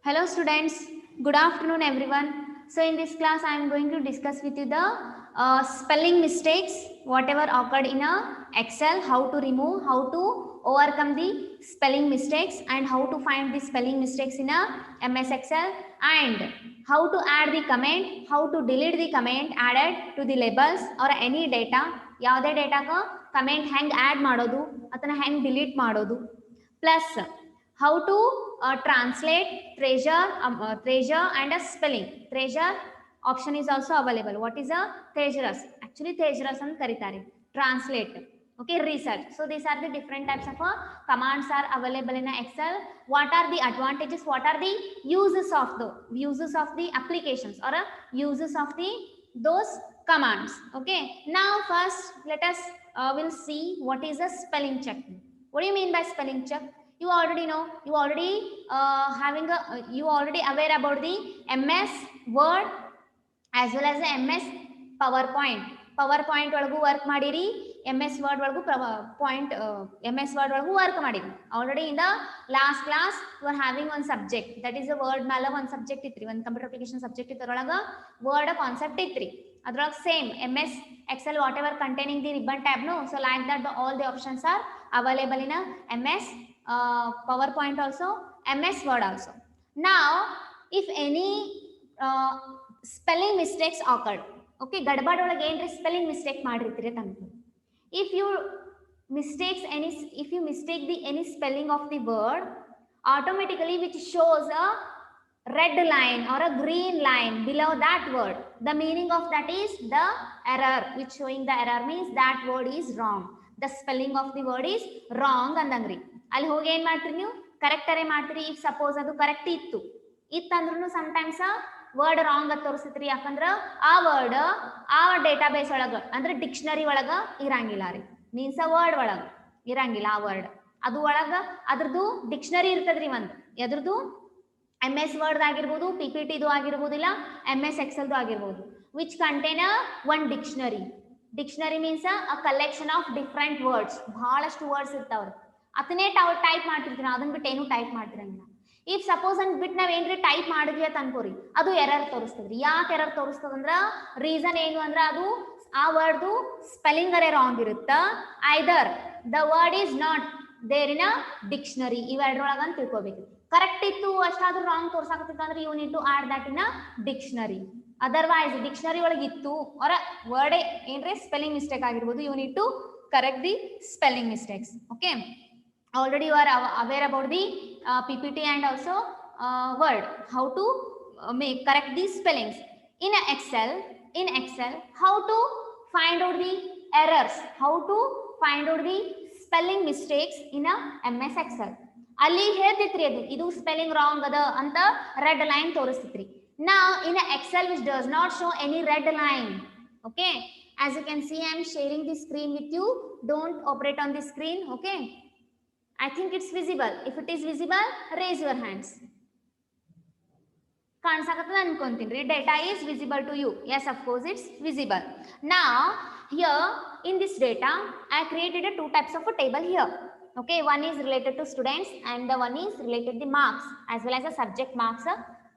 Hello students, good afternoon everyone. So in this class I am going to discuss with you the spelling mistakes whatever occurred in a Excel, how to remove, how to overcome the spelling mistakes and how to find the spelling mistakes in a MS Excel and how to add the comment, how to delete the comment added to the labels or any data, ಯಾವುದೇ ಡೇಟಾಗ comment ಹೆಂಗೆ add ಮಾಡೋದು ಅದನ್ನು ಹೆಂಗೆ delete ಮಾಡೋದು plus how to translate treasure and a spelling. Treasure option is also available. What is a treasurous? Actually treasurous and karitare. Translate. Okay, research. So these are the different types of commands are available in Excel. What are the advantages? What are the uses of the applications or uses of the those commands? Okay, now first let us will see what is a spelling check. What do you mean by spelling check? You already know, you already you already aware about the MS Word as well as the MS PowerPoint ಒಳಗೂ work ಮಾಡಿರಿ, MS Word ಒಳಗೂ MS Word ಒಳಗೂ work ಮಾಡಿರಿ. Already in the last class you are having one subject, that is the word ಮೇಲೆ one subject ಇತ್ರಿ, ಒಂದು computer application subject ಇದ್ರೊಳಗ word concept ಇತ್ರಿ. ಅದ್ರೊಳಗೆ same MS Excel whatever containing the ribbon tab, no, so like that all the options are available in a MS PowerPoint also, MS Word also. Now if any spelling mistakes occurred, okay, gadbad ಒಳಗೆ ಏನ್ರಿ spelling mistake ಮಾಡಿರ್ತೀರಿ ತಂತು, if you mistake the any spelling of the word, automatically which shows a red line or a green line below that word, the meaning of that is the error, which showing the error means that word is wrong, the spelling of the word is wrong andangri. ಅಲ್ಲಿ ಹೋಗಿ ಏನ್ ಮಾಡ್ತೀರಿ ನೀವು ಕರೆಕ್ಟರೇ ಮಾಡ್ತೀರಿ. If suppose ಅದು correct ಇತ್ತಂದ್ರೂ sometimes word wrong ಅಂತ ತೋರಿಸ್ತೈತ್ರಿ, ಯಾಕಂದ್ರ ಆ ವರ್ಡ್ ಆ ಡೇಟಾಬೇಸ್ ಒಳಗ ಅಂದ್ರೆ ಡಿಕ್ಷನರಿ ಒಳಗ ಇರಂಗಿಲ್ಲ ರೀ, ಮೀನ್ಸ್ ಆ ವರ್ಡ್ ಒಳಗ ಇರಂಗಿಲ್ಲ ಆ ವರ್ಡ್, ಅದು ಒಳಗ ಅದ್ರದ್ದು ಡಿಕ್ಷನರಿ ಇರ್ತದ್ರಿ ಒಂದು, ಎದ್ರದ್ದು MS Word ಆಗಿರ್ಬೋದು, PPTದು ಆಗಿರ್ಬೋದಿಲ್ಲ, MS Excelದು ಆಗಿರ್ಬೋದು, which contain one dictionary. Dictionary means a collection of different words, ಬಹಳಷ್ಟು ವರ್ಡ್ಸ್ ಇರ್ತಾವ್ರಿ, ಅದನ್ನೇ ಟೈಪ್ ಮಾಡ್ತಿರ್ತೀವಿ, ಅದನ್ನ ಬಿಟ್ಟು ಏನು ಟೈಪ್ ಮಾಡ್ತಿರಂಗಿಲ್ಲ. ಇಫ್ ಸಪೋಸ್ ಅಂದ್ ಬಿಟ್ಟು ನಾವ್ ಏನ್ರಿ ಟೈಪ್ ಮಾಡಿದ್ವಿ ಅಂತ ಅನ್ಕೋರಿ, ಅದು ಎರರ್ ತೋರಿಸ್ತದ್ರಿ. ಯಾಕೆ ಎರರ್ ತೋರಿಸ್ತದಂದ್ರ ರೀಸನ್ ಏನು ಅಂದ್ರ ಅದು ಆ ವರ್ಡ್ದು ಸ್ಪೆಲ್ಲಿಂಗ್ ಅರೇ ರಾಂಗ್ ಇರುತ್ತ, either the word is not there in a dictionary, ಇವೆರಡರೊಳಗ ಅಂತ ತಿಳ್ಕೊಬೇಕು. ಕರೆಕ್ಟ್ ಇತ್ತು ಅಷ್ಟಾದ್ರೂ ರಾಂಗ್ ತೋರ್ಸಾಕತ್ತಿತ್ತು ಅಂದ್ರೆ you need to add that in a dictionary. Otherwise dictionary ಒಳಗೆ ಇತ್ತು ಅವರ ವರ್ಡೇ ಏನ್ರಿ ಸ್ಪೆಲ್ಲಿಂಗ್ ಮಿಸ್ಟೇಕ್ ಆಗಿರ್ಬೋದು, you need to correct the spelling mistakes. Okay, already you are aware about the PPT and also Word, how to correct these spellings. In Excel how to find out the errors, how to find out the spelling mistakes in a MS Excel. ಅಲ್ಲಿ ಹೇಳ್ತಿತ್ರಿ ಅದು ಇದು spelling wrong ಅದ ಅಂತ red line ತೋರಿಸ್ತಿತ್ರಿ. Now in a Excel which does not show any red line, okay, as you can see I am sharing the screen with you, don't operate on the screen. Okay, I think it's visible. If it is visible, raise your hands. ಕಾಣಿಸಕತ್ತದ ಅನ್ಕೊಂತೀನಿ, data is visible to you. Yes, of course it's visible. Now here in this data I created a two types of a table here. Okay, one is related to students and the one is related the marks as well as the subject marks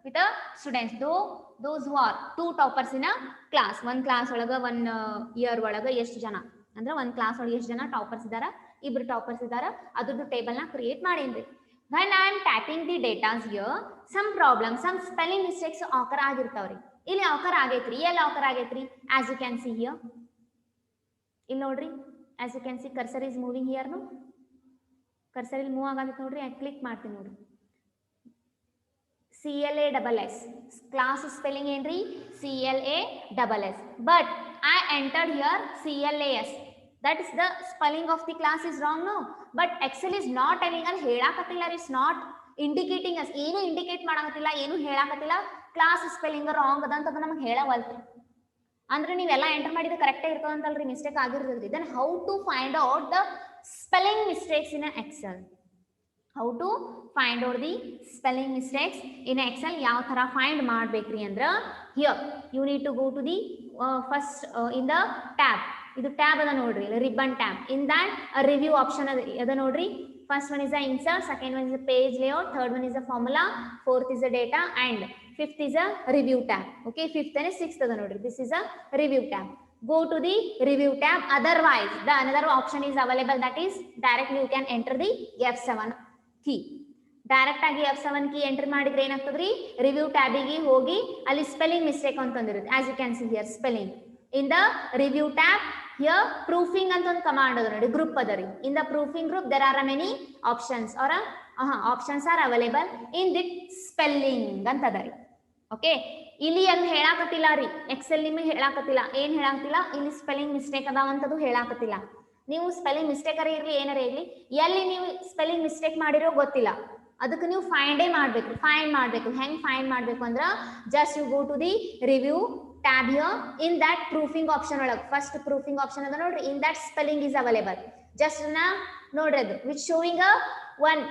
with the students, those who are two toppers in a class. One class ಒಳಗ one year ಒಳಗ ಎಷ್ಟು ಜನ ಅಂದ್ರೆ ಒಂದು class ಒಳಗೆ ಎಷ್ಟು ಜನ toppers ಇದಾರ, ಇಬ್ರು ಟಾಪರ್ಸ್ ಇದಾರ, ಅದ್ರದ್ದು ಟೇಬಲ್ ನ ಕ್ರಿಯೇಟ್ ಮಾಡೀನಿ. when I am tapping the datas here, some problems, some spelling mistakes occur ಆಗಿರ್ತಾವ್ರಿ. ಇಲ್ಲಿ occur ಆಗೈತ್ರಿ, ಎಲ್ಲಿ occur ಆಗೈತ್ರಿ, as you can see here, ಇಲ್ಲಿ ನೋಡ್ರಿ, as you can see cursor is moving here, no, cursor ಇಲ್ಲಿ move ಆಗತ್ತೆ ನೋಡ್ರಿ, I click ಮಾಡ್ತೀನಿ ನೋಡ್ರಿ, CLASS class spelling ಏನ್ರಿ CLASS, but I entered here CLAS, that is the spelling of the class is wrong, no, but Excel is not telling us, ಹೇಳಾಕತ್ತಿಲ್ಲ, it's not indicating us, ಏನು indicate ಮಾಡಾಕತ್ತಿಲ್ಲ, ಏನು ಹೇಳಾಕತ್ತಿಲ್ಲ, class spelling wrong ಅದ ಅಂತ ಅದು ನಮಗೆ ಹೇಳವಲ್ತು. ಅಂದ್ರೆ ನೀವೆಲ್ಲ enter ಮಾಡಿದ correct ಇರ್ತದಂತಲ್ರಿ, ಮಿಸ್ಟೇಕ್ ಆಗಿರ್ತದ್ರಿ. Then how to find out the spelling mistakes in Excel, how to find out the spelling mistakes in Excel, ಯಾವ ತರ ಫೈಂಡ್ ಮಾಡ್ಬೇಕ್ರಿ ಅಂದ್ರ here you need to go to the first in the tab, ಇದು tab ಅದ ನೋಡ್ರಿ, ribbon tab, in that review option ಅದ ನೋಡ್ರಿ, First one is the insert, second one is the page layout, third one is the formula, fourth is the data, and fifth is a review tab. Okay, fifth and sixth ada nodri. This is a review tab. Go to the review tab. Otherwise, the another option is available, that is directly you can enter the F7 key. Direct ಆಗಿ F7 key enter ಮಾಡಿದ್ರೆ ಏನಾಗ್ತದ್ರಿ, review ಟ್ಯಾಬಿಗೆ ಹೋಗಿ ಅಲ್ಲಿ spelling mistake ಅಂತಂದಿರುತ್ತೆ. As you can see here spelling in the review tab. Here proofing ಅಂತ ಒಂದು command ಅದ ನೋಡಿ, ಗ್ರೂಪ್ ಅದ ರೀ. In the proofing group there are many options are options are available in that spelling ಅಂತ ಅದ ರೀ. ಓಕೆ, ಇಲ್ಲಿ ಅದು ಹೇಳಾಕತ್ತಿಲ್ಲ ರೀ, ಎಕ್ಸೆಲ್ ನಿಮಗೆ ಹೇಳಾಕತ್ತಿಲ್ಲ. ಏನ್ ಹೇಳಾಕತ್ತಿಲ್ಲ, ಇಲ್ಲಿ ಸ್ಪೆಲ್ಲಿಂಗ್ ಮಿಸ್ಟೇಕ್ ಅದಾವಂತದ್ದು ಹೇಳಾಕತ್ತಿಲ್ಲ. ನೀವು ಸ್ಪೆಲ್ಲಿಂಗ್ ಮಿಸ್ಟೇಕ್ ಇರ್ಲಿ ಏನಾರ ಇರ್ಲಿ, ಎಲ್ಲಿ ನೀವು ಸ್ಪೆಲ್ಲಿಂಗ್ ಮಿಸ್ಟೇಕ್ ಮಾಡಿರೋ ಗೊತ್ತಿಲ್ಲ, ಅದಕ್ಕೆ ನೀವು ಫೈಂಡೇ ಮಾಡಬೇಕು. ಫೈಂಡ್ ಮಾಡಬೇಕು. ಹೆಂಗ್ ಫೈಂಡ್ ಮಾಡಬೇಕು ಅಂದ್ರೆ just you go to the review tab here. In that proofing option ಒಳಗೆ ಫಸ್ಟ್ ಪ್ರೂಫಿಂಗ್ ಆಪ್ಷನ್ ಅದ ನೋಡ್ರಿ. In that spelling is available. Just ನೋಡ್ರಿ ಅದು which showing a one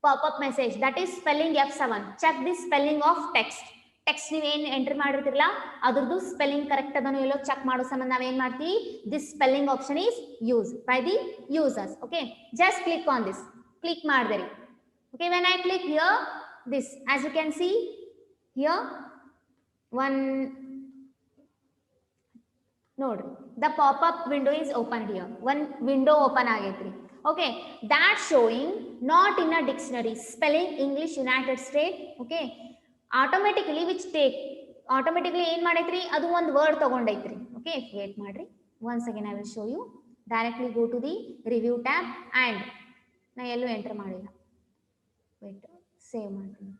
pop-up message, that is spelling F7. Check the spelling of text. Text ನೀವು ಏನ್ enter ಮಾಡಿರ್ತಿರಲ್ಲ ಅದ್ರದ್ದು spelling correct ಅದನ್ನು ಎಲ್ಲೋ check ಮಾಡೋ ಸಂಬಂಧ ನಾವ್ ಏನ್ ಮಾಡ್ತೀವಿ, this spelling option is use by the users. Okay, just click on this. Click ಮಾಡಿದ್ರಿ. Okay, when I click here, this, as you can see here, one node, the pop-up window is open here. One window open agaitri. Okay, that showing not in a dictionary, spelling English United States. Okay, automatically which take automatically ಏನ್ ಮಾಡೈತ್ರಿ, ಅದು ಒಂದು word ತಗೊಂಡೈತ್ರಿ. Okay, wait ಮಾಡ್ರಿ, once again I will show you. Directly go to the review tab and ನಾ ಎಲ್ಲೂ enter ಮಾಡಿಲ್ಲ. Wait, save ಮಾಡ್ತೀನಿ.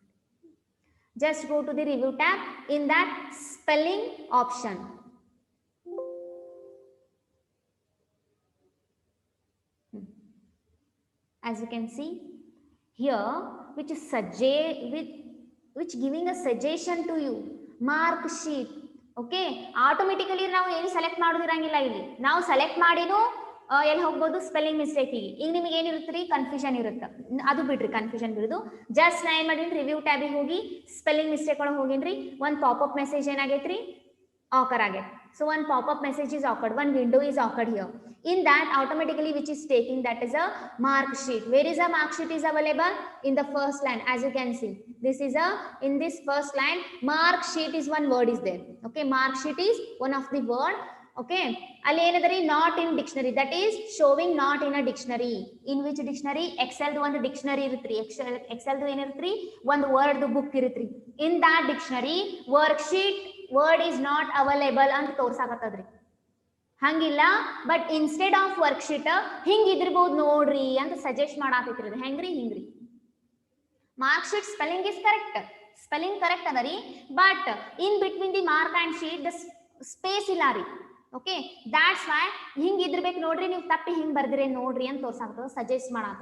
Just go to the review tab. In that spelling option, as you can see here, which is which giving a suggestion to you, mark sheet. Okay, automatically ನಾವು ಏನು select ಮಾಡೋದಿರಂಗಿಲ್ಲ. ಇಲ್ಲಿ ನಾವು select ಮಾಡಿನೂ ಎಲ್ಲಿ ಹೋಗ್ಬೋದು, spelling mistake. ಈಗ ನಿಮಗೆ ಏನಿರುತ್ತೆ, ಕನ್ಫ್ಯೂಷನ್ ಇರುತ್ತೆ, ಅದು ಬಿಡ್ರಿ, ಕನ್ಫ್ಯೂಷನ್ ಬಿಡುದು. ಜಸ್ಟ್ ನಾ ಏನ್ ಮಾಡೀನಿ, ರಿವ್ಯೂ ಟ್ಯಾಬಿಗೆ ಹೋಗಿ ಸ್ಪೆಲ್ಲಿಂಗ್ ಮಿಸ್ಟೇಕ್ ಒಳಗೆ ಹೋಗಿನ್ರಿ. ಒಂದು ಪಾಪ್-ಅಪ್ ಮೆಸೇಜ್ ಏನಾಗೈತ್ರಿ, ಆಕರ್ ಆಗೈತೆ. ಸೊ ಒಂದು pop up message is occurred, one window is occurred here. In that automatically which is taking, that is a mark sheet. Where is a mark sheet is available? In the first line, as you can see. This is in this first line, mark sheet is one word is there. Okay, mark sheet is one of the word. Okay, ಅಲ್ಲಿ ಏನದರಿ, not in dictionary, that is showing not in a dictionary. In which dictionary? Excel ಒಂದು dictionary ಇರುತ್ರಿ. Excel ಏನಿರುತ್ರಿ, ಒಂದು word book ಇರುತ್ರಿ. In that dictionary work sheet word is not available ಅಂತ ತೋರ್ಸಾಕತ್ತದ್ರಿ. ಹಂಗಿಲ್ಲ, but instead of work sheet ಹಿಂಗ್ ಇದ್ರಬಹುದು ನೋಡ್ರಿ ಅಂತ ಸಜೆಸ್ಟ್ ಮಾಡಾಕೈತ್ರಿ. ಹೆಂಗ್ರಿ, ಹಿಂಗ್ರಿ. Mark sheet spelling is correct, spelling correct ಅದ ರೀ, but in between the mark and sheet the space ಇಲ್ಲ ರೀ. ಓಕೆ, ದಾಟ್ಸ್ ವೈ ಹಿಂಗ್ ಇದ್ರಬೇಕು ನೋಡ್ರಿ, ನೀವು ತಪ್ಪಿ ಹಿಂಗ್ ಬರ್ದಿರಿ ನೋಡ್ರಿ ಅಂತ ತೋರ್ಸಾಕ್ತದ, ಸಜೆಸ್ಟ್ ಮಾಡಾಕ.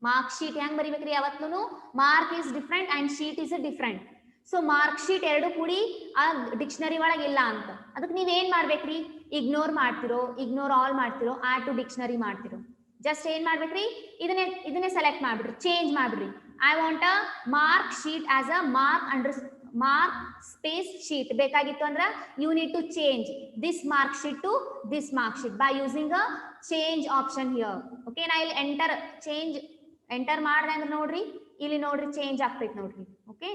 ಮಾರ್ಕ್ ಶೀಟ್ ಹೆಂಗ್ ಬರಿಬೇಕ್ರಿ, ಯಾವತ್ತೂ mark is different and sheet is different. So mark sheet ಎರಡು ಕೂಡಿ ಆ ಡಿಕ್ಷನರಿ ಒಳಗೆ ಇಲ್ಲ ಅಂತ. ಅದಕ್ಕೆ ನೀವ್ ಏನ್ ಮಾಡ್ಬೇಕ್ರಿ, ಇಗ್ನೋರ್ ಮಾಡ್ತಿರೋ, ಇಗ್ನೋರ್ ಆಲ್ ಮಾಡ್ತಿರೋ, ಆಡ್ ಟು ಡಿಕ್ಷನರಿ ಮಾಡ್ತಿರೋ, ಜಸ್ಟ್ ಏನ್ ಮಾಡ್ಬೇಕ್ರಿ, ಇದನ್ನೇ ಸೆಲೆಕ್ಟ್ ಮಾಡ್ಬಿಡ್ರಿ, ಚೇಂಜ್ ಮಾಡ್ಬಿಡ್ರಿ. I want a mark sheet as a mark space sheet ಬೇಕಾಗಿತ್ತು ಅಂದ್ರೆ you need to change this mark sheet to this mark sheet by using a change option here. Okay, ನಾ ಇಲ್ಲಿ enter ಮಾಡ್ದೆ ಅಂದ್ರೆ ನೋಡ್ರಿ, ಇಲ್ಲಿ ನೋಡ್ರಿ ಚೇಂಜ್ ಆಗ್ತೈತಿ ನೋಡ್ರಿ. ಓಕೆ,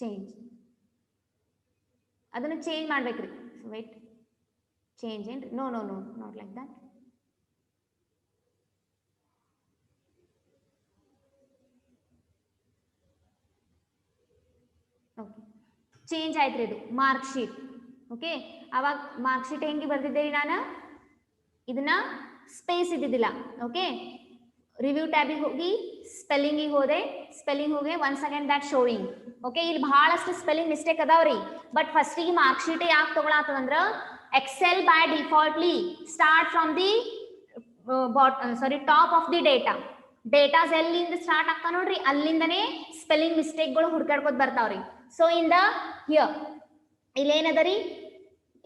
ಚೇಂಜ್, ಅದನ್ನು ಚೇಂಜ್ ಮಾಡ್ಬೇಕ್ರಿ. ವೇಟ್, ಚೇಂಜ್ ಏನ್ರಿ, no no no not like that. Okay, change ಆಯ್ತ್ರಿ ಇದು ಮಾರ್ಕ್ ಶೀಟ್. ಓಕೆ, ಅವಾಗ ಮಾರ್ಕ್ ಶೀಟ್ ಹೆಂಗೆ ಬರ್ದಿದ್ದೇರಿ, ನಾನು ಇದನ್ನ ಸ್ಪೇಸ್ ಇದ್ದಿದ್ದಿಲ್ಲ. ಓಕೆ, ರಿವ್ಯೂ ಟ್ಯಾಬಿಗೆ ಹೋಗಿ ಸ್ಪೆಲ್ಲಿಂಗಿಗೆ ಹೋದೆ, ಸ್ಪೆಲ್ಲಿಂಗ್ ಹೋಗಿ one second that showing. Okay, ಇಲ್ಲಿ ಬಹಳಷ್ಟು ಸ್ಪೆಲ್ಲಿಂಗ್ ಮಿಸ್ಟೇಕ್ ಅದಾವ್ರಿ. ಬಟ್ ಫಸ್ಟಿಗೆ ಮಾರ್ಕ್ ಶೀಟ್ ಯಾಕೆ ತಗೊಳತ್ತದಂದ್ರ Excel by defaultly start from the top of the datas ಎಲ್ಲಿಂದ ಸ್ಟಾರ್ಟ್ ಆಗ್ತಾವ ನೋಡ್ರಿ, ಅಲ್ಲಿಂದನೇ ಸ್ಪೆಲ್ಲಿಂಗ್ ಮಿಸ್ಟೇಕ್ಗಳು ಹುಡ್ಕಾಡ್ಕೋತ ಬರ್ತಾವ್ರಿ. ಸೊ ಇನ್ ದ ಹಿಯರ್ ಇಲ್ಲಿ ಏನದ ರೀ,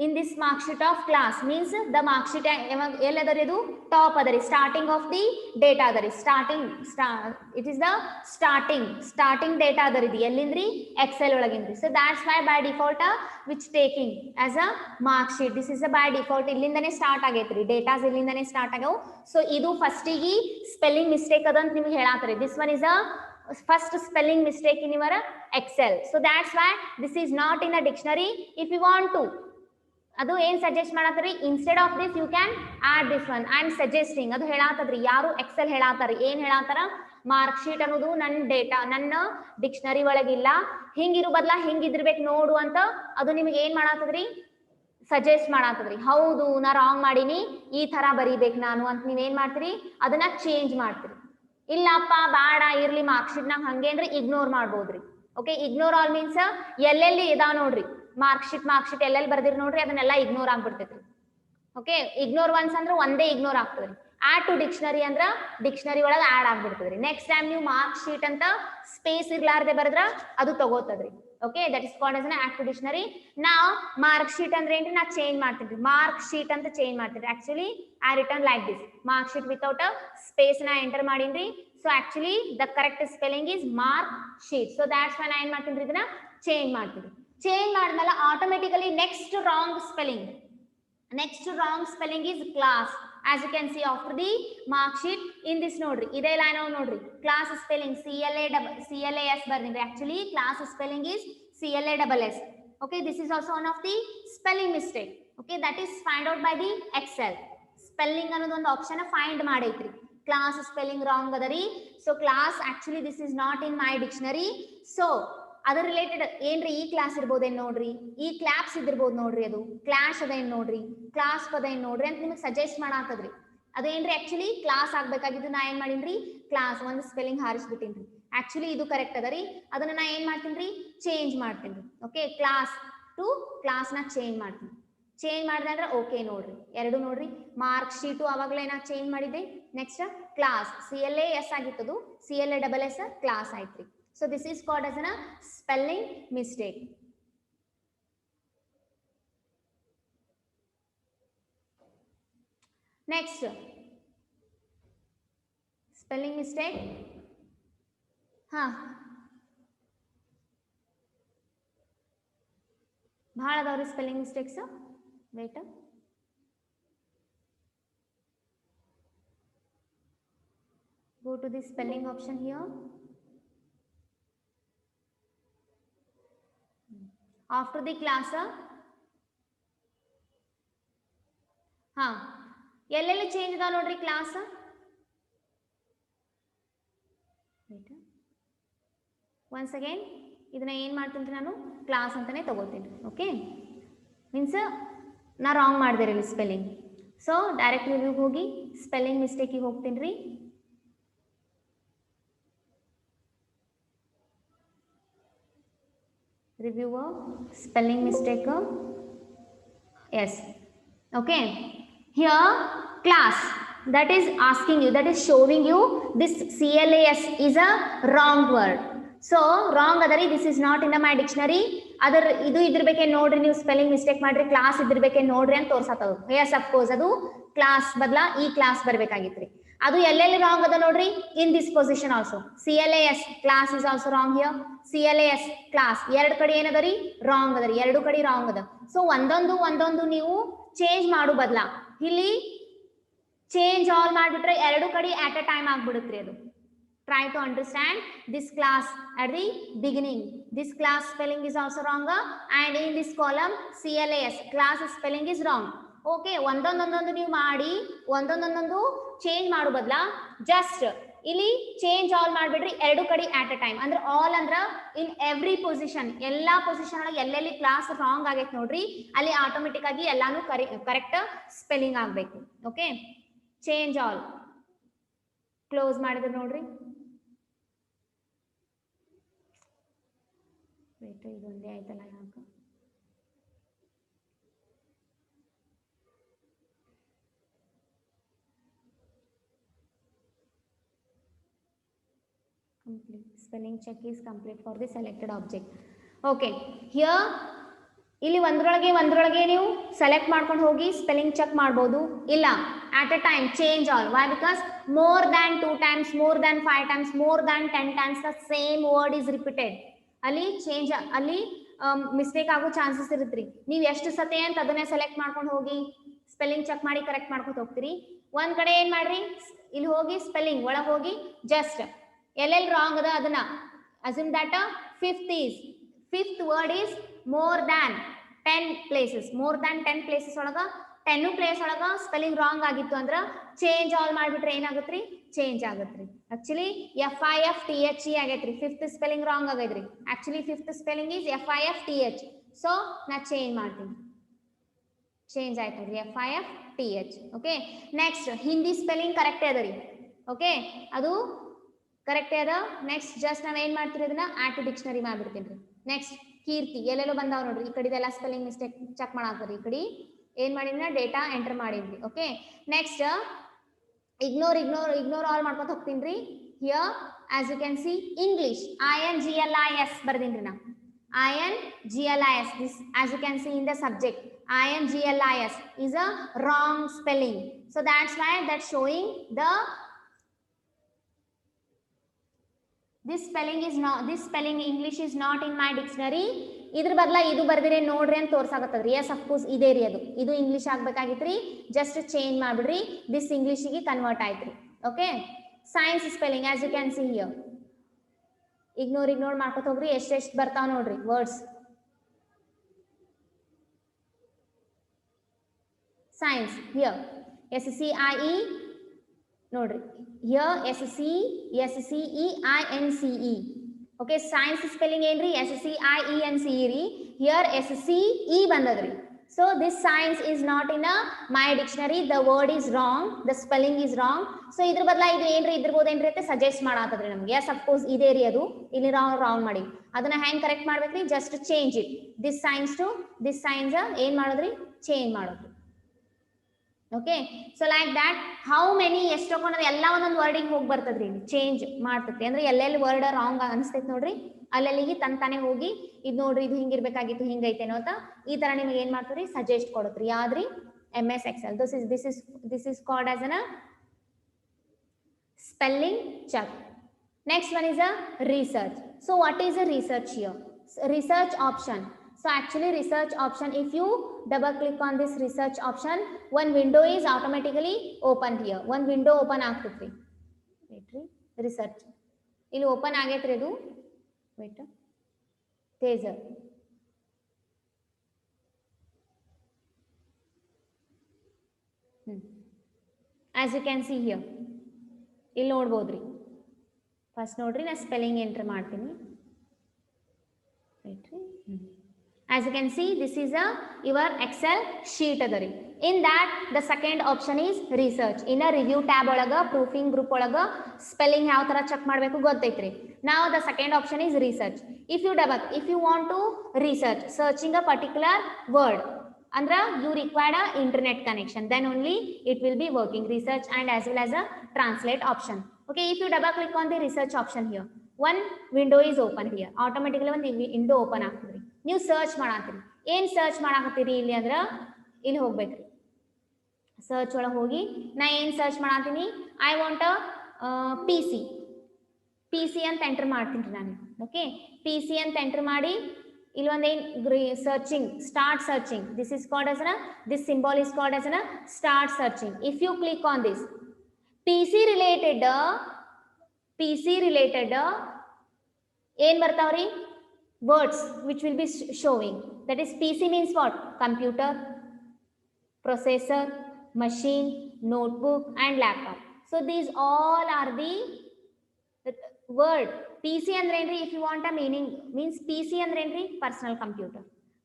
in this mark sheet of class means the mark sheet ಎಲ್ಲದರಿ ಅದು ಟಾಪ್ ಅದರಿ starting of the data ಅದರಿ it is the starting data ಅದರಿ ಎಲ್ಲಿಂದ್ರಿ excel ಒಳಗಿಂದ್ರಿ. So that's why by default which taking as a mark sheet, this is a by default ಇಲ್ಲಿಂದನೇ start ಆಗೈತ್ರಿ, datas ಇಲ್ಲಿಂದನೇ start ಆಗ್ಯಾವ. So ಇದು ಫಸ್ಟಿಗೆ spelling mistake ಅದಂತ ನಿಮ್ಗೆ ಹೇಳಾತ್ರಿ. This one is a first spelling mistake in your excel. So that's why this is not in a dictionary. If you want to ಅದು ಏನ್ ಸಜೆಸ್ಟ್ ಮಾಡತ್ರಿ, instead of this you can add this one. I am suggesting ಅದು ಹೇಳಾತದ್ರಿ, ಯಾರು Excel ಹೇಳಾತಾರ, ಏನ್ ಹೇಳಾತಾರ, mark sheet ಅನ್ನೋದು ನನ್ನ data ನನ್ನ ಡಿಕ್ಷನರಿ ಒಳಗಿಲ್ಲ, ಹಿಂಗಿರು ಬದ್ಲಾ ಹಿಂಗಿದ್ದಿರ್ಬೇಕು ನೋಡು ಅಂತ ಅದು ನಿಮ್ಗೆ ಏನ್ ಮಾಡಾತದ್ರಿ, ಸಜೆಸ್ಟ್ ಮಾಡಾತದ್ರಿ. ಹೌದು ನಾ ರಾಂಗ್ ಮಾಡೀನಿ, ಈ ತರ ಬರೀಬೇಕು ನಾನು ಅಂತ ನೀವೇನ್ ಮಾಡ್ತೀರಿ, ಅದನ್ನ ಚೇಂಜ್ ಮಾಡ್ತೀರಿ. ಇಲ್ಲಪ್ಪ ಬೇಡ ಇರ್ಲಿ ಮಾರ್ಕ್ ಶೀಟ್ ನಾಗ ಹಂಗೆ ಅಂದ್ರೆ ಇಗ್ನೋರ್ ಮಾಡ್ಬೋದ್ರಿ. ಓಕೆ, ಇಗ್ನೋರ್ ಆಲ್ ಮೀನ್ಸ್ ಎಲ್ಲೆಲ್ಲಿ ಇದಾವ ನೋಡ್ರಿ ಮಾರ್ಕ್ ಶೀಟ್ ಎಲ್ಲೆಲ್ಲಿ ಬರ್ದಿರಿ ನೋಡ್ರಿ, ಅದನ್ನೆಲ್ಲ ಇಗ್ನೋರ್ ಆಗ್ಬಿಡ್ತೈತ್ರಿ. ಓಕೆ, ಇಗ್ನೋರ್ ಒನ್ಸ್ ಅಂದ್ರೆ ಒಂದೇ ಇಗ್ನೋರ್ ಆಗ್ತದ್ರಿ. ಆಡ್ ಟು ಡಿಕ್ಷನರಿ ಅಂದ್ರ ಡಿಕ್ಷನರಿ ಒಳಗೆ ಆಡ್ ಆಗ್ಬಿಡ್ತದ್ರಿ. ನೆಕ್ಸ್ಟ್ ಟೈಮ್ ನೀವು ಮಾರ್ಕ್ ಶೀಟ್ ಅಂತ ಸ್ಪೇಸ್ ಇರ್ಲಾರ್ದೆ ಬರದ್ರ ಅದು ತಗೋತದ್ರಿ. Okay, that is called as an add to dictionary. Now mark sheet ಅಂದ್ರೆ ಏನ್ರಿ, ನಾ ಚೇಂಜ್ ಮಾಡ್ತೀನಿ, ಮಾರ್ಕ್ ಶೀಟ್ ಅಂತ ಚೇಂಜ್ ಮಾಡ್ತೀನಿ. Actually I return like this, mark sheet without space ನ ಎಂಟರ್ ಮಾಡೀನ್ರಿ. So actually the correct spelling is mark sheet. So that's why ನಾ ಏನ್ ಮಾಡ್ತೀನಿ, ಇದನ್ನ ಚೇಂಜ್ ಮಾಡ್ತೀನಿ. ಚೇಂಜ್ ಮಾಡಿದ್ಮೇಲೆ automatically next wrong spelling is class. As you can see after the mark sheet in this ನೋಡ್ರಿ, ಇದೇ ಲೈನ್ ನೋಡ್ರಿ, class spelling CLAS ಬರ್ದಿನ್ರಿ. actually class spelling is CLASS. okay, this is also one of the spelling mistake. okay, that is find out by the excel. spelling ಅನ್ನೋದು ಒಂದು option find ಮಾಡೈತ್ರಿ. class spelling wrong ಅದರಿ. so class actually this is not in my dictionary. so ಅದರ related ಏನ್ರಿ, ಈ class ಇರ್ಬೋದೇನ್ ನೋಡ್ರಿ, ಈ claps ಇದಿರ್ಬೋದು ನೋಡ್ರಿ, ಅದು ಕ್ಲಾಶ್ ಅದೇನ್ ನೋಡ್ರಿ, ಕ್ಲಾಸ್ ಅದೇನ್ ನೋಡ್ರಿ ಅಂತ ನಿಮಗೆ ಸಜೆಸ್ಟ್ ಮಾಡಾತದ್ರಿ. ಅದೇನ್ರಿ ಆಕ್ಚುಲಿ ಕ್ಲಾಸ್ ಆಗ್ಬೇಕಾಗಿದ್ದು, ನಾ ಏನ್ ಮಾಡೀನ್ರಿ, ಕ್ಲಾಸ್ ಒಂದು ಸ್ಪೆಲ್ಲಿಂಗ್ ಹಾರಿಸ್ಬಿಟ್ಟಿನ್ರಿ. ಆಕ್ಚುಲಿ ಇದು ಕರೆಕ್ಟ್ ಅದರಿ, ಅದನ್ನ ನಾ ಏನ್ ಮಾಡ್ತೀನಿ, ಚೇಂಜ್ ಮಾಡ್ತೀನಿ. ಓಕೆ, ಕ್ಲಾಸ್ ಟು ಕ್ಲಾಸ್ ನ ಚೇಂಜ್ ಮಾಡ್ತೀನಿ. ಚೇಂಜ್ ಮಾಡಿದೆ ಅಂದ್ರೆ ಓಕೆ ನೋಡ್ರಿ, ಎರಡು ನೋಡ್ರಿ, ಮಾರ್ಕ್ ಶೀಟು ಅವಾಗಲೇ ನಾ ಚೇಂಜ್ ಮಾಡಿದ್ದೆ. Next class CLAS ಆಗಿತ್ತದು, CLASS class ಆಯ್ತ್ರಿ. So this is called as a spelling mistake. Next, spelling mistake. ಬಹಳ ಅದಾವ್ರಿ spelling mistakes. Wait, go to the spelling option here. after the class ಎಲ್ಲೆಲ್ಲಿ change ಅದ ನೋಡ್ರಿ class. Once again ಇದನ್ನ ಏನ್ ಮಾಡ್ತೀನಿ, ನಾನು ಕ್ಲಾಸ್ ಅಂತಾನೆ ತಗೋತೀನಿ. ಓಕೆ, ಮೀನ್ಸ್ ನಾ ರಾಂಗ್ ಮಾಡಿದೆ ಸ್ಪೆಲ್ಲಿಂಗ್. ಸೊ ಡೈರೆಕ್ಟ್ ರಿವ್ಯೂಗೆ ಹೋಗಿ ಸ್ಪೆಲ್ಲಿಂಗ್ ಮಿಸ್ಟೇಕಿಗೆ ಹೋಗ್ತೀನಿ ರೀ. reviewer, spelling mistake. yes, okay, here class, that is asking you, that is showing you this CLAS is a wrong word. so wrong adari, this is not in my dictionary. ಅದರ ಇದು ಇದ್ರಬೇಕೆ ನೋಡ್ರಿ, ನೀವು spelling mistake ಮಾಡ್ರಿ, class ಇದ್ರಬೇಕೆ ನೋಡ್ರಿ ಅಂತ ತೋರ್ಸತ್ತದು. yes of course ಅದು class ಬದಲಾ ಈ class ಬರ್ಬೇಕಾಗಿತ್ರಿ. ಅದು ಎಲ್ಲೆಲ್ಲಿ ರಾಂಗ್ ಅದ ನೋಡ್ರಿ, in this position also CLAS class is also wrong here. CLAS class ಎರಡು ಕಡೆ ಏನದರಿ, ರಾಂಗ್ ಅದರಿ, ಎರಡು ಕಡೆ ರಾಂಗ್ ಅದ. ಸೊ ಒಂದೊಂದು ನೀವು ಚೇಂಜ್ ಮಾಡು ಬದಲಾ ಇಲ್ಲಿ ಚೇಂಜ್ ಆಲ್ ಮಾಡಿಬಿಟ್ರೆ ಎರಡು ಕಡೆ ಆಟ್ ಅ ಟೈಮ್ ಆಗ್ಬಿಡುತ್ರಿ ಅದು. try to understand this class at the beginning. This class spelling is also wrong, and in this column CLAS class spelling is wrong. Okay, ಒಂದೊಂದೊಂದೊಂದು ನೀವು ಮಾಡಿ ಒಂದೊಂದೊಂದೊಂದು ಚೇಂಜ್ ಮಾಡು ಬದಲಾ ಜಸ್ಟ್ ಇಲ್ಲಿ ಚೇಂಜ್ ಆಲ್ ಮಾಡ್ಬಿಡ್ರಿ ಎರಡು ಕಡೆ ಆಟ್ ಅ ಟೈಮ್. ಅಂದ್ರೆ ಆಲ್ ಅಂದ್ರ ಇನ್ ಎವ್ರಿ ಪೊಸಿಷನ್, ಎಲ್ಲಾ ಪೊಸಿಷನ್ ಒಳಗೆ ಎಲ್ಲೆಲ್ಲಿ ಕ್ಲಾಸ್ ರಾಂಗ್ ಆಗೈತೆ ನೋಡ್ರಿ, ಅಲ್ಲಿ ಆಟೋಮೆಟಿಕ್ ಆಗಿ ಎಲ್ಲಾನು ಕರೆಕ್ಟ್ ಸ್ಪೆಲ್ಲಿಂಗ್ ಆಗ್ಬೇಕು. ಓಕೆ, ಚೇಂಜ್ ಆಲ್ ಕ್ಲೋಸ್ ಮಾಡಿದ್ರೆ ನೋಡ್ರಿ, ಇದೊಂದೇ ಆಯ್ತಲ್ಲ ಯಾಕ. complete spelling check is complete for the selected object. okay, here ಇಲ್ಲಿ ಒಂದ್ರೊಳಗೆ ನೀವು ಸೆಲೆಕ್ಟ್ ಮಾಡ್ಕೊಂಡು ಹೋಗಿ ಸ್ಪೆಲ್ಲಿಂಗ್ ಚೆಕ್ ಮಾಡ್ಬೋದು. ಇಲ್ಲ at a time change all. Why? Because more than 2 times, more than 5 times, more than 10 times the same word is repeated. ಅಲ್ಲಿ change, ಅಲ್ಲಿ mistake ಆಗೋ chances ಇರುತ್ತ್ರಿ. ನೀವು ಎಷ್ಟು ಸತಿ ಅಂತ ಅದನ್ನೇ ಸೆಲೆಕ್ಟ್ ಮಾಡ್ಕೊಂಡು ಹೋಗಿ ಸ್ಪೆಲ್ಲಿಂಗ್ ಚೆಕ್ ಮಾಡಿ ಕರೆಕ್ಟ್ ಮಾಡ್ಕೊತ ಹೋಗ್ತೀರಿ. ಒಂದ್ ಕಡೆ ಏನ್ ಮಾಡ್ರಿ, ಇಲ್ಲಿ ಹೋಗಿ ಸ್ಪೆಲ್ಲಿಂಗ್ ಒಳಗೆ ಹೋಗಿ ಜಸ್ಟ್ ಎಲ್ಲೆಲ್ಲಿ ರಾಂಗ್ ಅದ ಅದನ್ನ assume that fifth word is more than 10 places, more than 10 places ಒಳಗ 10 ಪ್ಲೇಸ್ ಒಳಗ ಸ್ಪೆಲ್ಲಿಂಗ್ ರಾಂಗ್ ಆಗಿತ್ತು ಅಂದ್ರ ಚೇಂಜ್ ಆಲ್ ಮಾಡ್ಬಿಟ್ರೆ ಏನಾಗತ್ರಿ, ಚೇಂಜ್ ಆಗತ್ರಿ. ಆಕ್ಚುಲಿ FIFTHE ಆಗೈತ್ರಿ, ಫಿಫ್ತ್ ಸ್ಪೆಲ್ಲಿಂಗ್ ರಾಂಗ್ ಆಗೈತ್ರಿ. Actually fifth spelling is FIFTH. So ನಾ ಚೇಂಜ್ ಮಾಡ್ತೀನಿ, ಚೇಂಜ್ ಆಯ್ತು ನೋಡ್ರಿ, FIFTH. Okay, next Hindi spelling correct ಅದ ರೀ. ಓಕೆ, ಅದು ಕರೆಕ್ಟ್ ಅದ. ನೆಕ್ಸ್ಟ್ ಜಸ್ಟ್ ನಾವ್ ಏನ್ ಮಾಡ್ತೀರಿ, ಅದನ್ನ ಆಟ್ ಡಿಕ್ಷನರಿ ಮಾಡ್ಬಿಡ್ತೀನಿ ರೀ. ನೆಕ್ಸ್ಟ್ ಕೀರ್ತಿ ಎಲ್ಲೆಲ್ಲೋ ಬಂದಾವ್ ನೋಡ್ರಿ, ಈ ಕಡೆದೆಲ್ಲ ಸ್ಪೆಲ್ಲಿಂಗ್ ಮಿಸ್ಟೇಕ್ ಚೆಕ್ ಮಾಡಾಕ್ರಿ. ಈ ಕಡೆ ಏನ್ ಮಾಡಿದ್ನ ಡೇಟಾ ಎಂಟರ್ ಮಾಡಿದ್ವಿ. ಓಕೆ, ನೆಕ್ಸ್ಟ್ ಇಗ್ನೋರ್ ಆಲ್ ಮಾಡ್ಕೊತ ಹೋಗ್ತೀನಿ ರೀ. Here as you can see English INGLIS ಬರ್ದೀನಿ ನಾ, INGLIS. this as you can see in the subject, INGLIS is a wrong spelling. So that's why that's showing the this spelling English is not in my dictionary. ಇದ್ರ ಬದಲ ಇದು ಬರ್ದಿರಿ ನೋಡ್ರಿ ಅಂತ ತೋರ್ಸಾಕತ್ತದ್ರಿ. Yes of course ಇದೇ ರೀ, ಇದು ಇಂಗ್ಲಿಷ್ ಆಗ್ಬೇಕಾಗಿತ್ರಿ. Just change ಮಾಡ್ಬಿಡ್ರಿ, ದಿಸ್ ಇಂಗ್ಲಿಷ್ಗೆ ಕನ್ವರ್ಟ್ ಆಯ್ತ್ರಿ. Okay, science spelling as you can see here. Ignore ಮಾಡ್ಕೊತ ಹೋಗ್ರಿ, ಎಷ್ಟೆಷ್ಟು ಬರ್ತಾವ ನೋಡ್ರಿ ವರ್ಡ್ಸ್. ಸೈನ್ಸ್ ಹಿಯರ್ SCIE ನೋಡ್ರಿ, here SCEINCE. Okay, science spelling ಏನ್ರಿ SCIENCE ರೀ. ಹಿಯರ್ SCE ಬಂದದ್ರಿ. So this science is not in my dictionary, the word is wrong, the spelling is wrong. So ಇದ್ರ ಬದಲ ಇದು ಏನ್ರಿ ಇದ್ರಬೋದೇನ್ರಿ ಅಂತ ಸಜೆಸ್ಟ್ ಮಾಡಾತದ್ರಿ ನಮ್ಗೆ. ಎಸ್ ಅಫ್ಕೋರ್ಸ್ ಇದೇ ರೀ, ಅದು ಇಲ್ಲಿ ರಾಂಗ್ ಮಾಡಿ ಅದನ್ನ ಹೆಂಗ್ ಕರೆಕ್ಟ್ ಮಾಡ್ಬೇಕ್ರಿ, just change it, this signs to this signs ಏನ್ ಮಾಡೋದ್ರಿ, ಚೇಂಜ್ ಮಾಡೋದು. Okay, so like that how many ಎಷ್ಟು ತಗೊಂಡ್ರೆ ಎಲ್ಲ ಒಂದೊಂದು ವರ್ಡಿಗೆ ಹೋಗಿ ಬರ್ತದ್ರಿ, ಚೇಂಜ್ ಮಾಡ್ತೈತಿ. ಅಂದ್ರೆ ಎಲ್ಲೆಲ್ಲಿ ವರ್ಡ್ ರಾಂಗ್ ಅನಿಸ್ತೈತಿ ನೋಡ್ರಿ, ಅಲ್ಲೆಲ್ಲಿಗೆ ತಾನೇ ಹೋಗಿ ಇದು ನೋಡ್ರಿ, ಇದು ಹಿಂಗಿರ್ಬೇಕಾಗಿತ್ತು, ಹಿಂಗೈತೇನೋ ಅಂತ ಈ ತರ ನಿಮ್ಗೆ ಏನ್ ಮಾಡ್ತೀರಿ, suggest ಕೊಡುತ್ರಿ. ಯಾವ್ದ್ರಿ, MS Excel. This is called as a spelling check. Next one is a research. So what is a research here? Research option. So actually research option, if you double click on this research option, one window is automatically open here. One window open ಆಗ್ತೈತ್ರಿ. wait ರೀ, research ಇಲ್ಲಿ open ಆಗೈತ್ರಿ ಇದು. wait, teaser. as you can see here, ಇಲ್ಲಿ ನೋಡ್ಬೋದ್ರಿ. First ನೋಡ್ರಿ, ನಾ spelling enter ಮಾಡ್ತೀನಿ. wait ರೀ. As you can see, this is your Excel sheet adari. In that, the second option is research. In a review tab olaga, proofing group olaga, spelling how tara check madbeku gottaitri. Now the second option is research. If you want to research, searching a particular word, andra you require a internet connection, then only it will be working. Research and as well as a translate option. Okay, if you double click on the research option here, one window is open here. Automatically one window open ಆಗ್ತದ್ರಿ. ನೀವು search ಮಾಡಾತ್ರಿ, ಏನ್ search ಮಾಡಾಕತ್ತೀರಿ ಇಲ್ಲಿ ಅಂದ್ರ ಇಲ್ಲಿ ಹೋಗ್ಬೇಕ್ರಿ. Search ಒಳಗೆ ಹೋಗಿ ನಾ ಏನ್ ಸರ್ಚ್ ಮಾಡಾತೀನಿ, ಐ ವಾಂಟ್ PC ಅಂತ ಎಂಟರ್ ಮಾಡ್ತೀನಿ ನಾನು. ಓಕೆ, PC ಅಂತ ಎಂಟರ್ ಮಾಡಿ ಇಲ್ಲಿ ಒಂದೇನ್ searching, start searching. This is called as this symbol is called as start searching. If you click on this, PC related ಏನ್ ಬರ್ತಾವ್ರಿ, words which will be showing. That is, PC means what? Computer, processor, machine, notebook and laptop. So these all are the word. PC andre enri, if you want a meaning, means PC andre enri, personal computer.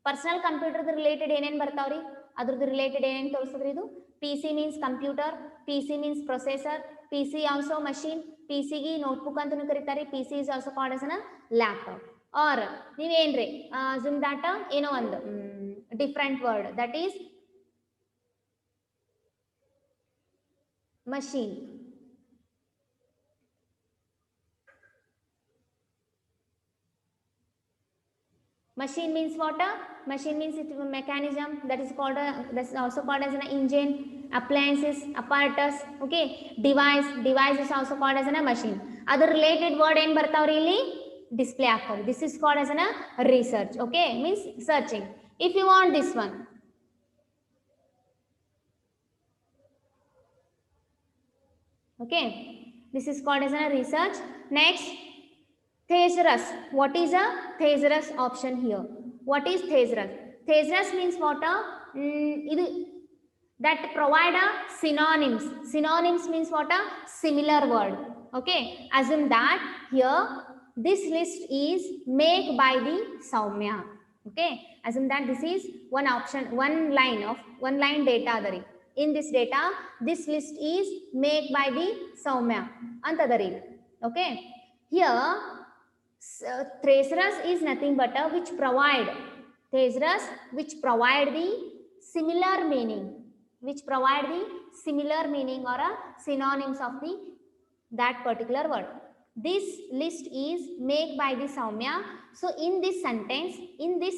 Personal computer related enen bartavri, adradu related enen tolsudri idu. PC means computer, PC means processor, PC also machine, PC gi notebook antanu karitare. PC is also called as a laptop. Or ನೀವೇನ್ರಿ assume that ಏನೋ ಒಂದು different word, that is machine. Machine means what? Machine means it mechanism, that is called that's also called as an engine. Appliances, apparatus. Okay, device is also called as a machine. Other related word ಏನು ಬರ್ತಾವ್ರಿ ಇಲ್ಲಿ display ಆಗ್ತಾವ್ರಿ. This is called as a research. Okay, means searching. If you want this one, okay, this is called as a research. Next, thesaurus. What is a thesaurus option here? What is thesaurus? Thesaurus means what? That provide a synonyms. Synonyms means what? A similar word. Okay, assume that here this list is made by the Soumya. Okay, assume that this is one option, one line data adari. In this data, this list is made by the Soumya antadari. Okay, here thesaurus is nothing but a which provide the similar meaning, or a synonyms of the that particular word. This list is made by the Soumya. So in this sentence, in this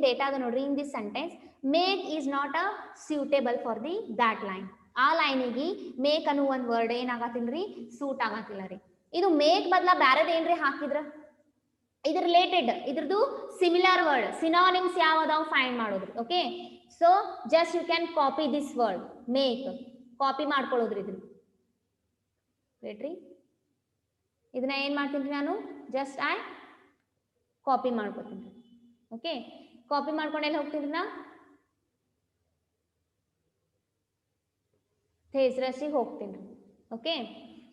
data in this sentence, make is not a suitable for the that line. ಆ ಲೈನಿಗೆ make ಅನ್ನೋ ಒಂದು word ಏನಾಗತ್ತಿಲ್ರಿ, suit ಆಗತ್ತಿಲ್ಲ ರೀ. ಇದು make ಬದಲ ಬ್ಯಾರೆದ ಏನ್ರಿ ಹಾಕಿದ್ರ ಇದು related, ಇದ್ರದ್ದು similar word synonyms ಯಾವ ಅದಾವ ಫೈಂಡ್ ಮಾಡೋದ್ರಿ. Okay, so just you can copy this word make, copy ಮಾಡ್ಕೊಳ್ಳೋದ್ರಿ. ಇದ್ರ ವೇಟ್ರಿ, ಇದನ್ನ ಏನ್ ಮಾಡ್ತೀನಿ ನಾನು, ಜಸ್ಟ್ ಐ ಕಾಪಿ ಮಾಡ್ಕೊತೀನಿ. ಓಕೆ, ಕಾಪಿ ಮಾಡ್ಕೊಂಡು ಎಲ್ಲಿ ಹೋಗ್ತೀನಿ ನಾ, ಥೇಸರಸ್ಸಿಗೆ ಹೋಗ್ತೀನಿ. ಓಕೆ,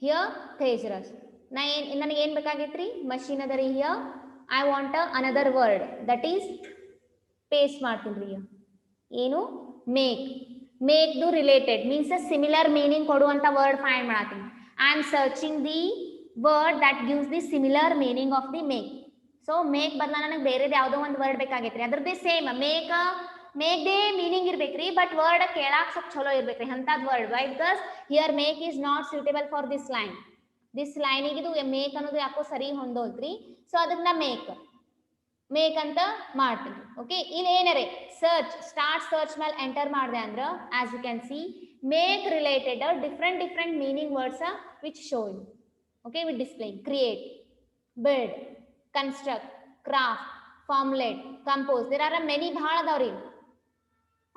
ಹಿಯರ್ ಥೇಸರಸ್ ನನಗೆ ಏನು ಬೇಕಾಗೈತ್ರಿ, ಮಷೀನ್ ಅದ ರೀ. Here I want another word that is paste ಮಾಡ್ತೀನಿ ರೀ. ಏನು ಮೇಕ್ದು ರಿಲೇಟೆಡ್ ಮೀನ್ಸ್ ಸಿಮಿಲರ್ ಮೀನಿಂಗ್ ಕೊಡುವಂಥ ವರ್ಡ್ ಫೈಂಡ್ ಮಾಡತ್ತೀನಿ. I am searching the word that gives the similar meaning of the make. So make ಬದಲ ನನಗೆ ಬೇರೆದು ಯಾವುದೋ ಒಂದು ವರ್ಡ್ ಬೇಕಾಗೈತ್ರಿ, ಅದ್ರದ್ದೇ ಸೇಮ್ ಮೇಕ್ದೇ ಮೀನಿಂಗ್ ಇರ್ಬೇಕ್ರಿ, ಬಟ್ ವರ್ಡ್ ಕೇಳಾಕ್ ಸ್ವಲ್ಪ ಚಲೋ ಇರ್ಬೇಕ್ರಿ ಅಂಥದ್ದು word. Why? Because here make is not suitable for this line. This ಲೈನಿಗೆ ಇದು ಮೇಕ್ ಅನ್ನೋದು ಯಾಕೋ ಸರಿ ಹೊಂದೋಲ್ತ್ರಿ. ಸೊ ಅದನ್ನ ಮೇಕ್ ಅಂತ ಮಾಡ್ತೀನಿ. ಓಕೆ, ಇಲ್ಲಿ ಏನರೇ ಸ್ಟಾರ್ಟ್ ಸರ್ಚ್ ಮೇಲೆ ಎಂಟರ್ ಮಾಡಿದೆ ಅಂದ್ರೆ as you can see make related different meaning words which show you. Okay, with displaying create, build, construct, craft, formulate, compose. There are many ಭಾಳ ಅದಾವ್ರಿ.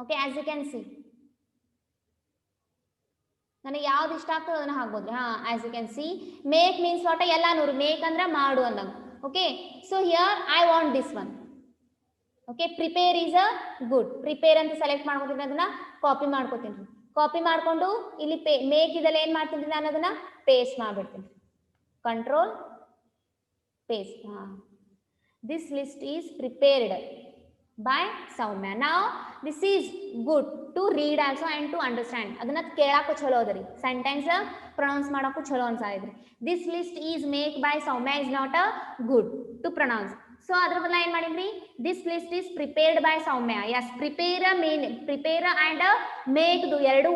Okay, as you can see ನನಗೆ ಯಾವ್ದು ಇಷ್ಟ ಆಗ್ತದೆ ಅದನ್ನ ಹಾಕ್ಬೋದ್ರಿ. As you can see make means what, ಎಲ್ಲ ನೂರು ಮೇಕ್ ಅಂದ್ರೆ ಮಾಡು ಅಂದಂಗ. Okay, so here I want this one. Okay, prepare is a good. Prepare ಅಂತ ಸೆಲೆಕ್ಟ್ ಮಾಡ್ಕೊತೀನಿ, ಅದನ್ನ ಕಾಪಿ ಮಾಡ್ಕೊತೀನಿ. ಕಾಪಿ ಮಾಡ್ಕೊಂಡು ಇಲ್ಲಿ ಮೇಕ್ ಇದೆಲ್ಲ ಏನ್ ಮಾಡ್ತೀನಿ ನಾನು, ಅದನ್ನ ಪೇಸ್ಟ್ ಮಾಡ್ಬಿಡ್ತೀನಿ. Control paste. This list is prepared by Soumya. Now this is good to read also and to understand. ಅದನ್ನ ಕೇಳಾಕು ಚಲೋ ಅದರಿ, ಸೆಂಟೆನ್ಸ್ ಪ್ರೊನೌನ್ಸ್ ಮಾಡಾಕು ಚಲೋ ಅನ್ಸಾಯಿದ್ರಿ. This list is made by Soumya is not a good to pronounce. So ಅದರ ಬದಲ ಏನ್ ಮಾಡಿದ್ರಿ, this list is prepared by Soumya. Yes, prepare and make ದು ಎರಡು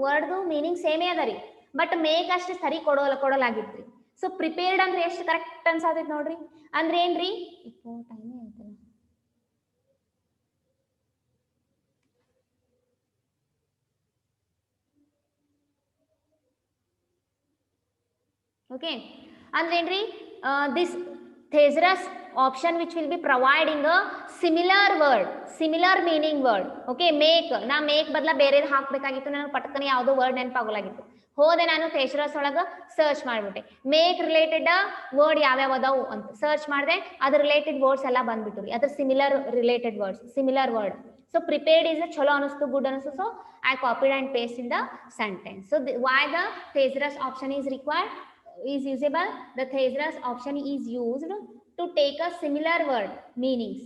ವರ್ಡ್ದು ಮೀನಿಂಗ್ ಸೇಮೇ ಅದರಿ, ಬಟ್ ಮೇಕ್ ಅಷ್ಟು ಸರಿ ಕೊಡಲಾಗಿತ್ರಿ. ಸೊ ಪ್ರಿಪೇರ್ಡ್ ಅಂದ್ರೆ ಎಷ್ಟು ಕರೆಕ್ಟ್ ಅನ್ಸಾತೈತಿ ನೋಡ್ರಿ. ಅಂದ್ರೆ ಏನ್ರಿ, ಟೈಮ್ ಐತಲ್ಲ. Okay, and then this thesaurus option which will be providing a similar meaning word. Okay, make na make badla ಬೇರೆದು ಹಾಕಬೇಕಾಗಿತ್ತು, ನಾನು ಪಟಕನೆ ಯಾವುದೋ ವರ್ಡ್ ನೆನಪಾಗಲಾಗಿತ್ತು. ಹೋದೆ ನಾನು ಥೇಸರಸ್ ಒಳಗ ಸರ್ಚ್ ಮಾಡ್ಬಿಟ್ಟೆ, ಮೇಕ್ ರಿಲೇಟೆಡ್ ವರ್ಡ್ ಯಾವ್ಯಾವ ಅದಾವು ಅಂತ ಸರ್ಚ್ ಮಾಡಿದೆ. ಅದ್ರ ರಿಲೇಟೆಡ್ ವರ್ಡ್ಸ್ ಎಲ್ಲ ಬಂದ್ಬಿಟ್ಟು ರೀ, ಅದ್ರ similar related words, similar word. So prepared is ಚಲೋ ಅನಿಸ್ತು, ಗುಡ್ ಅನಿಸ್ತು. So I copied and paste in the sentence. So why the thesaurus option is required, is usable. The thesaurus option is used to take a similar word meanings.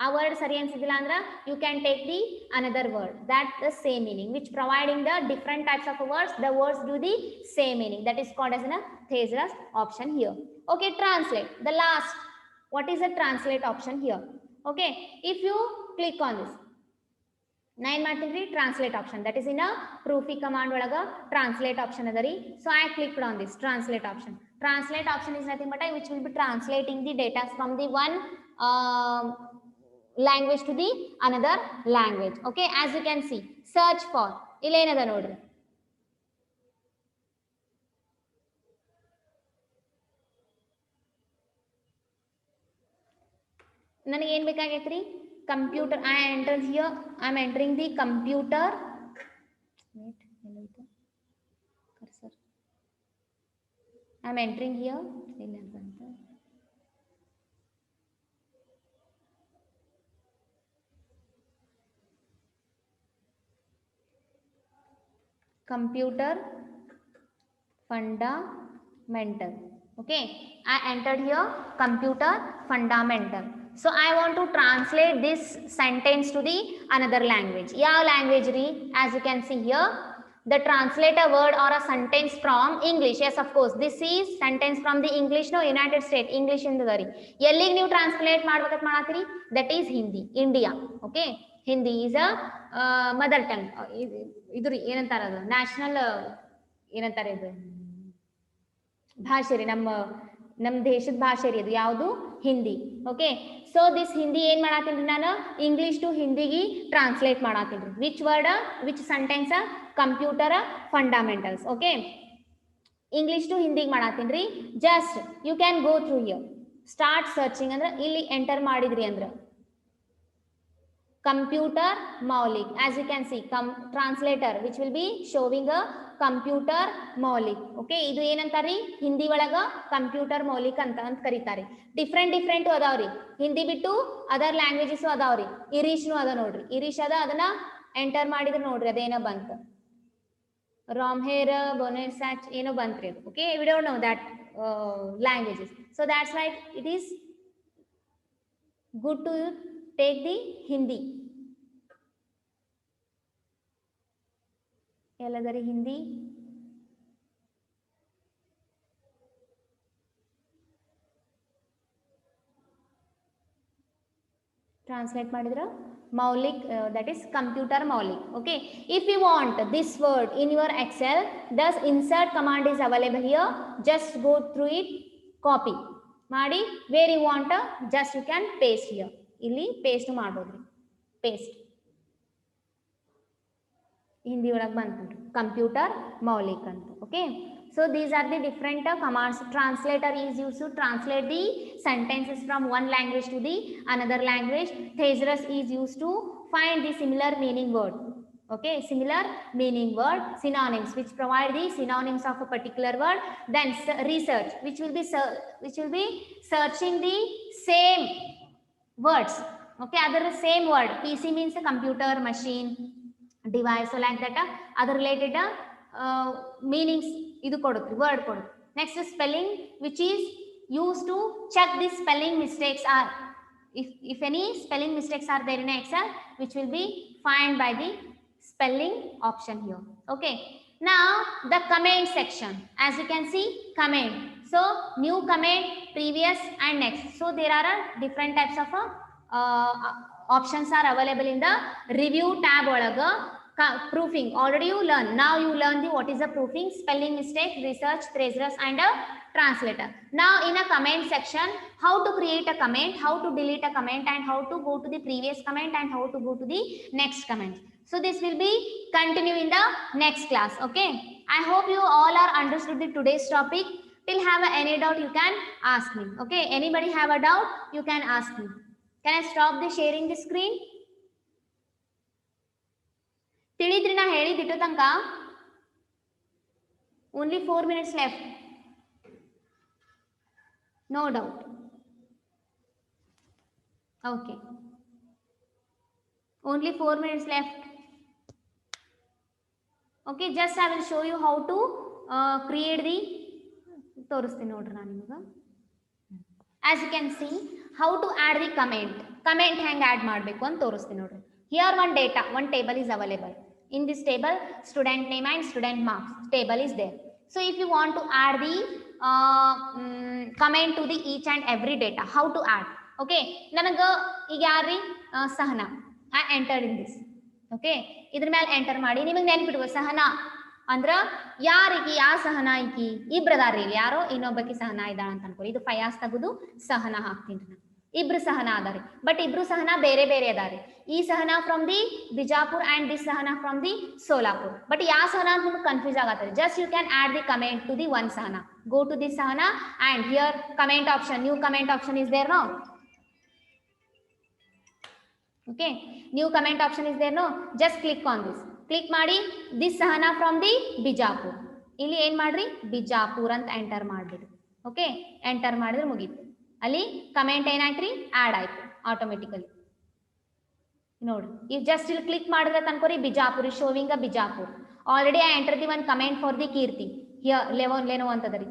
A word sari ansidilla andra you can take the another word that the same meaning, which providing the different types of words, the words do the same meaning. That is called as a thesaurus option here. Okay, translate. The last, what is the translate option here? Okay, if you click on this, ನಾ ಏನ್ ಮಾಡ್ತೀನಿ, translate option, that is in proofing command ಒಳಗ translate option ಅದ ರೀ. So I click on this translate option. Translate option is nothing but which will be translating the data from the one language to the another language. Okay, as you can see, search for ಇಲ್ಲಿ ಏನದ ನೋಡ್ರಿ. ನನಗೆ ಏನು ಬೇಕಾಗೈತ್ರಿ? Computer. I enter here. I am entering the computer. Wait, ಎಲ್ಲೈತು cursor. I am entering here. ಇಲ್ಲ ಬಂತ. Computer fundamental. Okay, I entered here computer fundamental. So I want to translate this sentence to the another language. Yeah, language re, as you can see here, the translate a word or a sentence from English. Yes, of course, this is sentence from the English, no, United States English in the very yelling new translate ಮಾಡ್ಬೇಕಂತ ಮಾಡಾತಿರಿ, that is Hindi, India. Okay, Hindi is a mother tongue. ಇದು ರೀ ಏನಂತಾರ ಅದು national ಏನಂತಾರೆ ಇದು ಭಾಷೆ ರೀ, ನಮ್ಮ ದೇಶದ ಭಾಷೆ ರೀ ಅದು. ಯಾವುದು? Hindi. Okay, so this Hindi ಏನ್ ಮಾಡಾತೀನಿ ನಾನು ಇಂಗ್ಲಿಷ್ ಟು ಹಿಂದಿಗೆ ಟ್ರಾನ್ಸ್ಲೇಟ್ ಮಾಡಾತೀನಿ. Which word, which sentence? Computer fundamentals. Okay, English to ಹಿಂದಿಗೆ ಮಾಡಾತೀನಿ ರೀ. Just you can go through here, start searching ಅಂದ್ರೆ ಇಲ್ಲಿ ಎಂಟರ್ ಮಾಡಿದ್ರಿ ಅಂದ್ರೆ computer maulik, as you can see, translator which will be showing a computer maulik. Okay, idu ಏನಂತಾರಿ Hindi ಒಳಗ computer ಮೌಲಿಕ್ ಅಂತ ಕರೀತಾರೆ. ಡಿಫ್ರೆಂಟ್ ಅದಾವ್ರಿ, ಹಿಂದಿ ಬಿಟ್ಟು ಅದರ್ ಲ್ಯಾಂಗ್ವೇಜಸ್ ಅದಾವ್ರಿ. ಇರೀಶ್ನು ಅದ ನೋಡ್ರಿ, ಇರೀಶ್ ಅದ, ಅದನ್ನ ಎಂಟರ್ ಮಾಡಿದ್ರೆ ನೋಡ್ರಿ ಅದೇನೋ ಬಂತು, ರಾಮ್ಹೇರ್ ಬೊನೆಸಾಚ್ ಏನೋ ಬಂತ್ರಿ ಅದು. Okay, we don't know that languages, so that's why it is good to take the Hindi. ಎಲ್ಲದರಿ ಹಿಂದಿ ಟ್ರಾನ್ಸ್ಲೇಟ್ ಮಾಡಿದ್ರ ಮೌಲಿಕ್, that is computer maulik. Okay, if you want this word in your Excel, thus insert command is available here. Just go through it, copy ಮಾಡಿ, where you want just you can paste here. ಇಲ್ಲಿ paste ಮಾಡ್ಬೋದ್ರಿ, paste Hindi ಒಳಗೆ ಬಂತು computer ಮೌಲಿಕ್ ಅಂತ. Okay, so these are the different commands. Translator is used to translate the sentences from one language to the another language. Thesaurus is used to find the similar meaning word. Okay, similar meaning word. Synonyms, which provide the synonyms of a particular word. Then research, which will be searching the same words. Okay, other same word. PC means a computer, machine, device, so like that other related meanings idu kodutri, word kodutri. Next is spelling, which is used to check the spelling mistakes are, if any spelling mistakes are there in Excel, which will be found by the spelling option here. Okay, now the comment section, as you can see, comment. So new comment, previous and next. So there are different types of options are available in the review tab olaga. Proofing already you learn. Now you learn the what is the proofing, spelling mistake, research, thesaurus and a translator. Now in a comment section, how to create a comment, how to delete a comment, and how to go to the previous comment and how to go to the next comment. So this will be continue in the next class. Okay, I hope you all are understood the today's topic. Till have any doubt you can ask me. Okay, anybody have a doubt you can ask me. Can I stop the sharing the screen? ತಿಳಿದ್ರಿ ನಾ ಹೇಳಿದಿಟ್ಟು ತನಕ? Only 4 minutes left. No doubt. Okay, only 4 minutes left. Okay, just I will show you how to create the ತೋರಿಸ್ತೀನಿ ನೋಡ್ರಿ ನಾನು ನಿಮಗೆ. As you can see, how to add the comment ಹೆಂಗೆ add ಮಾಡಬೇಕು ಅಂತ ತೋರಿಸ್ತೀನಿ ನೋಡ್ರಿ. Here one table is available. In this table, student name and student marks table is there. So if you want to add the comment to the each and every data, how to add? Okay, nanaga ಈಗ ಯಾರ್ರಿ Sahana, I entered in this. Okay, ಇದ್ರ ಮೇಲೆ enter ಮಾಡಿ ನಿಮಗೆ ನೆನಪಿಡುವ ಸಹನಾ ಅಂದ್ರ ಯಾರಿಗೆ, ಯಾ ಸಹನಾ ಈಕಿ ಇಬ್ರದಾರ್ರಿ, ಯಾರೋ ಇನ್ನೊಬ್ಬಕಿ ಸಹನಾ ಇದ್ದಾಳ ಅಂತ ಅನ್ಕೊಳ್ಳಿ. ಇದು ಫಯಾಸ್ ತೆಗೆದು ಸಹನಾ ಹಾಕ್ತೀನಿ ನಾನು. ಇಬ್ರು ಸಹನ ಅದಾರಿ, ಬಟ್ ಇಬ್ರು ಸಹನ ಬೇರೆ ಬೇರೆ ಅದಾರಿ. ಈ Sahana from the Bijapur and this Sahana from the Solapur. But ಯಾವ ಸಹನ ಅಂತ ನಿಮ್ಗೆ ಕನ್ಫ್ಯೂಸ್ ಆಗತ್ತರಿ. Just you can add the comment to the one Sahana. Go to the Sahana and here comment option, new comment option is there now. Okay, new comment option is there no, just click on this. Click ಮಾಡಿ this Sahana from the Bijapur. ಇಲ್ಲಿ ಏನ್ ಮಾಡ್ರಿ, ಬಿಜಾಪುರ್ ಅಂತ enter ಮಾಡ್ಬಿಡ್ರಿ. Okay, enter ಮಾಡಿದ್ರೆ ಮುಗೀತು. ಅಲ್ಲಿ comment ಏನಾಯ್ತ್ರಿ, add ಆಯ್ತು ಆಟೋಮೆಟಿಕಲಿ. ನೋಡಿ, ಈಗ ಜಸ್ಟ್ ಇಲ್ಲಿ ಕ್ಲಿಕ್ ಮಾಡಿದ್ರೆ ತನ್ಕೋರಿ Bijapur is showing a Bijapur. Already I entered the one comment for the Keerthi. Here Leno antadari.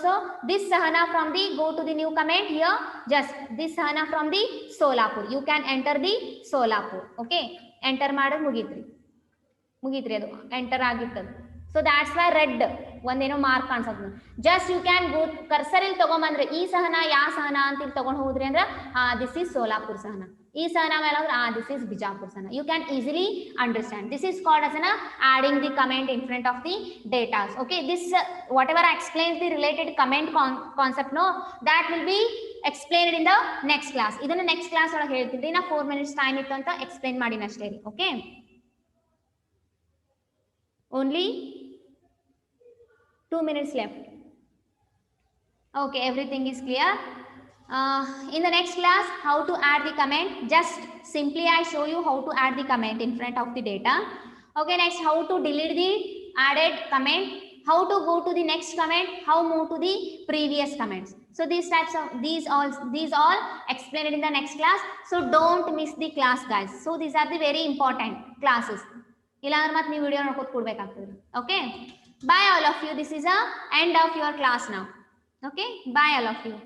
So this sahana from the, go to the new comment here, just this sahana from the Solapur. You can enter the Solapur. Okay, enter madad mugitri adu enter agittadu. So that's why red ಒಂದೇನೋ mark ಕಾಣಿಸೋದು. Just you can go cursor ಇಲ್ಲಿ ತಗೊಂಬಂದ್ರೆ ಈ ಸಹನ ಯಾ ಸಹನ ಅಂತ ಇಲ್ಲಿ ತಗೊಂಡು ಹೋದ್ರಿ ಅಂದ್ರೆ ದಿಸ್ ಇಸ್ ಸೋಲಾಪುರ್ ಸಹನ. ಈ ಸಹನ ಮೇಲೆ ಅಂದ್ರೆ ದಿಸ್ ಇಸ್ ಬಿಜಾಪುರ್ ಸಹನ. You can easily understand. This is called as adding the comment in front of the data. Okay, this whatever I explained the related comment concept no, that will be explained in the next class. ಇದನ್ನ next class ಒಳಗೆ ಹೇಳ್ತೀನಿ. ನಾ 4 minutes time ಇತ್ತು ಅಂತ explain ಮಾಡಿನ ಅಷ್ಟೇ ರೀ. Okay, only 2 minutes left. Okay, everything is clear. In the next class, how to add the comment. Just simply I show you how to add the comment in front of the data. Okay, next how to delete the added comment, how to go to the next comment, how move to the previous comments. So these types of these all explained in the next class. So don't miss the class guys. So these are the very important classes. ಇಲ್ಲಾಂದ್ರೆ ಮತ್ತೆ ನೀವು video ನೋಡ್ಕೊತ ಕೊಡ್ಬೇಕಾಗ್ತದೆ. Okay, bye all of you. This is a end of your class now. Okay, bye all of you.